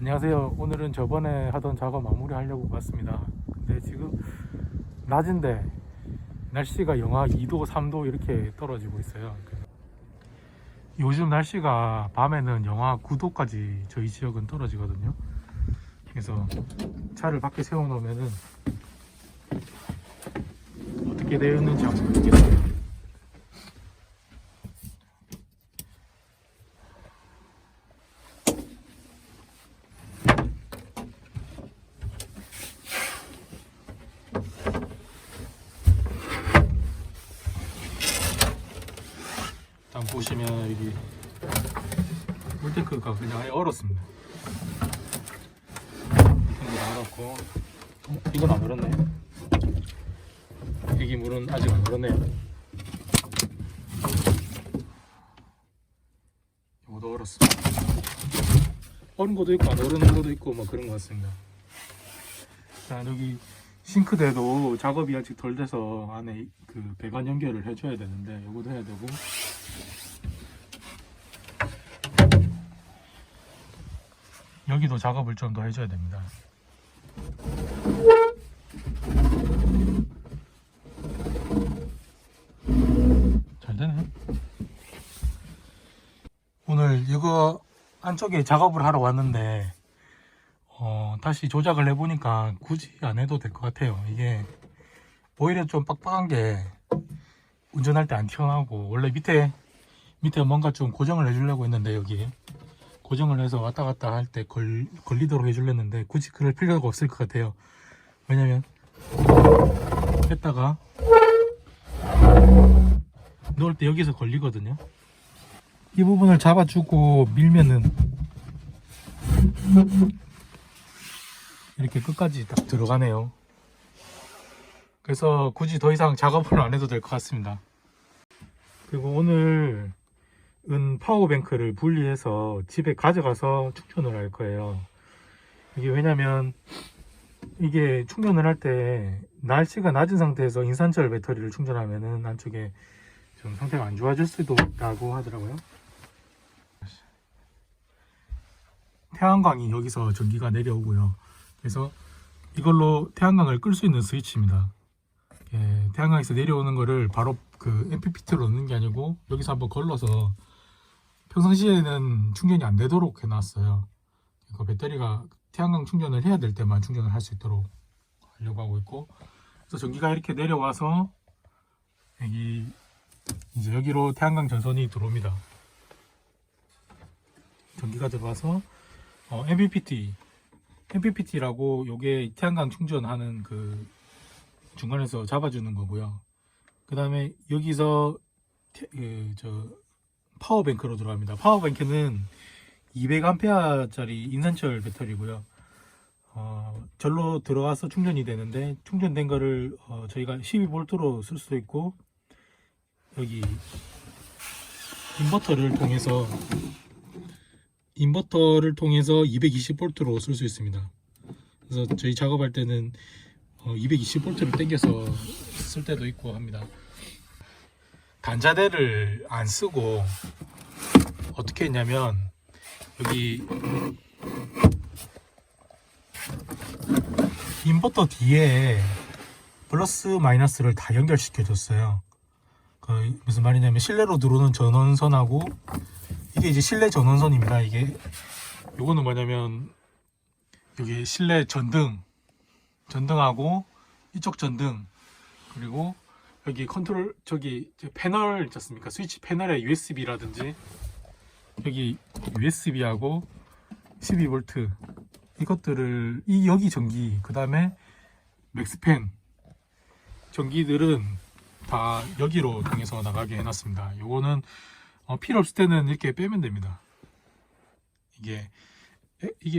안녕하세요. 오늘은 저번에 하던 작업 마무리 하려고 왔습니다. 근데 지금 낮인데 날씨가 영하 2도 3도 이렇게 떨어지고 있어요. 요즘 날씨가 밤에는 영하 9도까지 저희 지역은 떨어지거든요. 그래서 차를 밖에 세워 놓으면은 어떻게 되었는지 한번 보겠습니다. 일단 보시면 여기 물탱크가 그냥 아예 얼었습니다. 물탱크가 얼었고, 이건 안 얼었네. 여기 물은 아직 안 얼었네요. 이것도 얼었습니다. 얼은 것도 있고 안 얼은 것도 있고 뭐 그런 것 같습니다. 자, 여기 싱크대도 작업이 아직 덜 돼서 안에 그 배관 연결을 해줘야 되는데 이것도 해야 되고, 여기도 작업을 좀 더 해줘야 됩니다. 잘 되네. 오늘 이거 안쪽에 작업을 하러 왔는데 다시 조작을 해보니까 굳이 안 해도 될 것 같아요. 이게 오히려 좀 빡빡한 게 운전할 때 안 튀어나오고, 원래 밑에 뭔가 좀 고정을 해주려고 했는데 여기 고정을 해서 왔다 갔다 할 때 걸리도록 해주려는데 굳이 그럴 필요가 없을 것 같아요. 왜냐면 했다가 넣을 때 여기서 걸리거든요. 이 부분을 잡아주고 밀면은 이렇게 끝까지 딱 들어가네요. 그래서 굳이 더 이상 작업을 안 해도 될 것 같습니다. 그리고 오늘은 파워뱅크를 분리해서 집에 가져가서 충전을 할 거예요. 이게 왜냐면 이게 충전을 할 때 날씨가 낮은 상태에서 인산철 배터리를 충전하면은 안쪽에 좀 상태가 안 좋아질 수도 있다고 하더라고요. 태양광이 여기서 전기가 내려오고요. 그래서 이걸로 태양광을 끌 수 있는 스위치입니다. 예, 태양광에서 내려오는 거를 바로 그 MPPT로 넣는 게 아니고 여기서 한번 걸러서, 평상시에는 충전이 안 되도록 해놨어요. 그 배터리가 태양광 충전을 해야 될 때만 충전을 할 수 있도록 하려고 하고 있고, 그래서 전기가 이렇게 내려와서 이제 여기로 태양광 전선이 들어옵니다. 전기가 들어와서 MPPT라고 요게 태양광 충전하는 그 중간에서 잡아주는 거고요. 그 다음에 여기서 파워뱅크로 들어갑니다. 파워뱅크는 200A 짜리 인산철 배터리고요. 절로 들어가서 충전이 되는데, 충전된 거를 저희가 12V로 쓸 수도 있고, 여기 인버터를 통해서 220V로 쓸 수 있습니다. 그래서 저희 작업할 때는 220V를 당겨서 쓸 때도 있고 합니다. 단자대를 안 쓰고 어떻게 했냐면, 여기 인버터 뒤에 플러스 마이너스를 다 연결시켜 줬어요. 무슨 말이냐면, 실내로 들어오는 전원선하고, 이게 이제 실내 전원선입니다. 요거는 뭐냐면, 여기 실내 전등하고 이쪽 전등, 그리고 여기 컨트롤, 저기 패널 있지 않습니까? 스위치 패널에 USB라든지, 여기 USB하고 12V 이것들을, 여기 전기, 그 다음에 맥스팬 전기들은 다 여기로 통해서 나가게 해놨습니다. 요거는 필요 없을 때는 이렇게 빼면 됩니다. 이게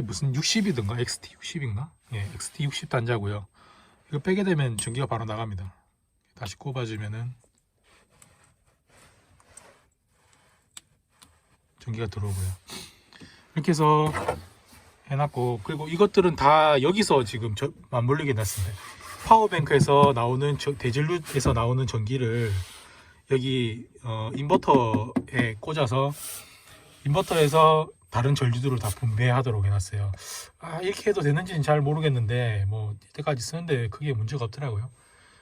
무슨 60이든가 XT60인가? 예, XT60 단자고요. 이거 빼게 되면 전기가 바로 나갑니다. 다시 꼽아주면은 전기가 들어오고요. 이렇게 해서 해놨고, 그리고 이것들은 다 여기서 지금 맞물리게 놨습니다. 파워뱅크에서 나오는 대전류에서 나오는 전기를 여기 인버터에 꽂아서, 인버터에서 다른 전류들을 다 분배하도록 해놨어요. 이렇게 해도 되는지는 잘 모르겠는데 뭐 이때까지 쓰는데 크게 문제가 없더라고요.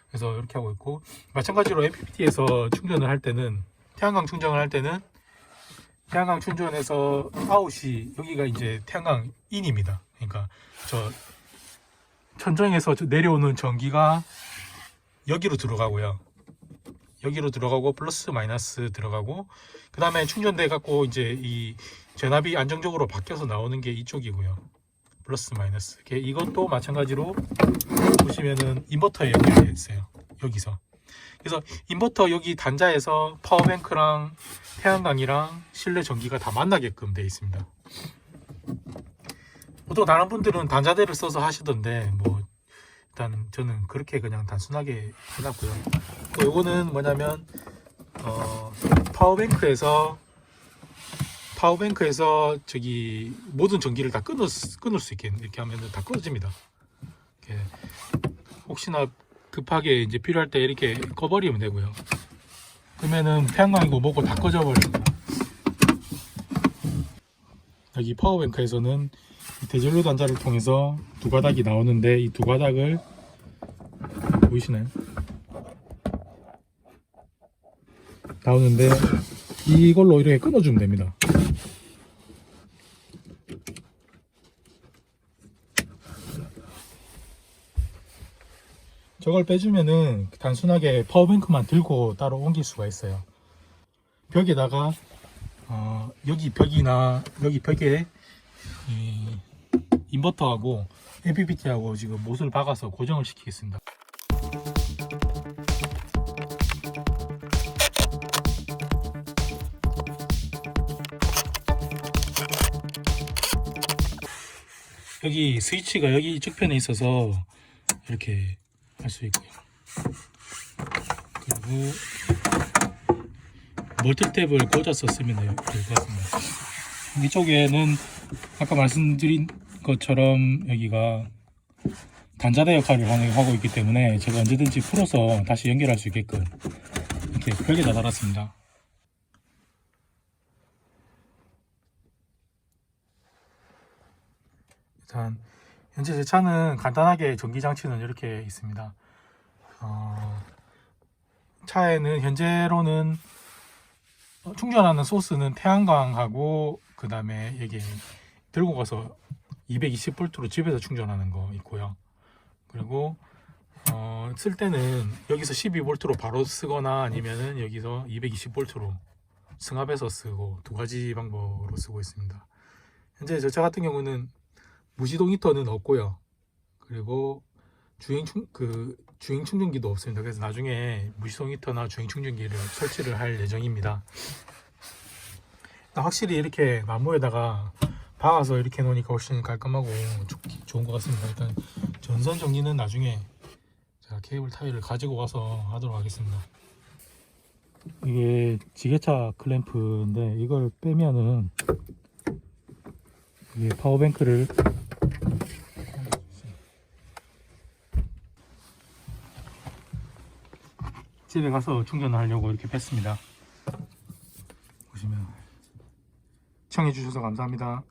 그래서 이렇게 하고 있고, 마찬가지로 MPPT에서 충전을 할 때는, 태양광 충전을 할 때는 태양광 충전에서 아웃이 여기가 이제 태양광 인입니다. 그러니까 저 천정에서 내려오는 전기가 여기로 들어가고요. 여기로 들어가고 플러스 마이너스 들어가고, 그 다음에 충전돼 갖고 이제 이 전압이 안정적으로 바뀌어서 나오는 게 이쪽이고요. 플러스 마이너스. 이것도 마찬가지로 보시면은 인버터에 연결되어 있어요. 여기서. 그래서 인버터 여기 단자에서 파워뱅크랑 태양광이랑 실내 전기가 다 만나게끔 되어 있습니다. 보통 다른 분들은 단자대를 써서 하시던데 뭐 일단 저는 그렇게 그냥 단순하게 해놨고요. 또 요거는 뭐냐면 파워뱅크에서 저기 모든 전기를 다 끊을 수 있게 이렇게 하면 다 꺼집니다. 이렇게 혹시나 급하게 이제 필요할 때 이렇게 꺼버리면 되고요. 그러면은 태양광이고 뭐고 다 꺼져 버립니다. 여기 파워뱅크에서는 대전류 단자를 통해서 두 가닥이 나오는데, 이 두 가닥을 보이시나요? 나오는데 이걸로 이렇게 끊어주면 됩니다. 저걸 빼주면은 단순하게 파워뱅크만 들고 따로 옮길 수가 있어요. 벽에다가 여기 벽이나 여기 벽에 이 인버터하고 MPPT하고 지금 못을 박아서 고정을 시키겠습니다. 여기 스위치가 여기 이쪽 편에 있어서 이렇게 할 수 있고요. 그리고 멀티탭을 꽂아서 쓰면 될 것 같습니다. 이쪽에는 아까 말씀드린 것처럼 여기가 단자대 역할을 하고 있기 때문에 제가 언제든지 풀어서 다시 연결할 수 있게끔 이렇게 벽에다 달았습니다. 일단 현재 제 차는 간단하게 전기장치는 이렇게 있습니다. 차에는 현재로는 충전하는 소스는 태양광하고 그 다음에 이게 들고 가서 220V로 집에서 충전하는 거 있고요. 그리고 쓸 때는 여기서 12V로 바로 쓰거나 아니면은 여기서 220V로 승합해서 쓰고, 두 가지 방법으로 쓰고 있습니다. 현재 저 차 같은 경우는 무시동 히터는 없고요. 그리고 주행 충전기도 없습니다. 그래서 나중에 무시동 히터나 주행 충전기를 설치를 할 예정입니다. 확실히 이렇게 나무에다가 박아서 이렇게 놓으니까 훨씬 깔끔하고 좋은 것 같습니다. 일단 전선 정리는 나중에 제가 케이블 타이를 가지고 와서 하도록 하겠습니다. 이게 지게차 클램프인데 이걸 빼면은 이게 파워뱅크를 집에 가서 충전을 하려고 이렇게 뺐습니다. 보시면 시청해 주셔서 감사합니다.